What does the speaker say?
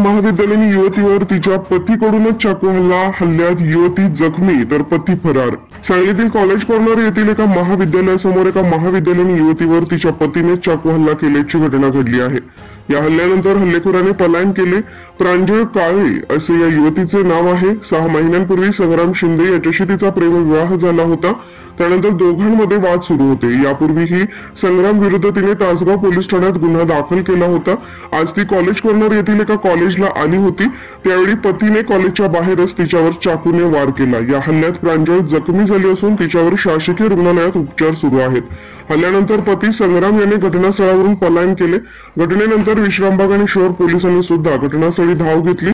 महाविद्यालयीन युवतीवर तिच्या पतीकडूनच चाकू हल्ल्यात युवती जखमी तर पती फरार। सांगलीतील कॉलेज कॉर्नर येथील एका महाविद्यालयासमोर एका महाविद्यालयीन युवतीवर तिच्या पतीने चाकू हल्ला केल्याची घटना घडली आहे। या हल्ल्यानंतर हल्लेखोराने पलायन केले। प्रांजळ काळे असे या युवतीचे नाव आहे। 6 महिन्यांपूर्वी संग्राम शिंदे याच्याशी तिचा प्रेमविवाह झाला होता। त्यानंतर दोघांमध्ये वाद सुरू होते। यापूर्वीही संग्राम विरुद्ध तिने तासगाव पोलीस ठाण्यात गुन्हा दाखल केला होता। आज ती कॉलेज कॉर्नर येथील एका कॉलेजला आली होती। त्यावेळी पतीने कॉलेजच्या बाहेरच तिच्यावर चाकूने वार केला। या हल्ल्यात प्रांजळ जखमी झाली असून तिच्यावर शासकीय रुग्णालयात उपचार सुरू आहेत। हल्ल्यानंतर पती संग्राम याने घटनास्थळावरून पलायन केले। घटनेनंतर विश्रामबाग आणि शहर पोलिसांनी सुद्धा घटनास्थळी धाव घेतली।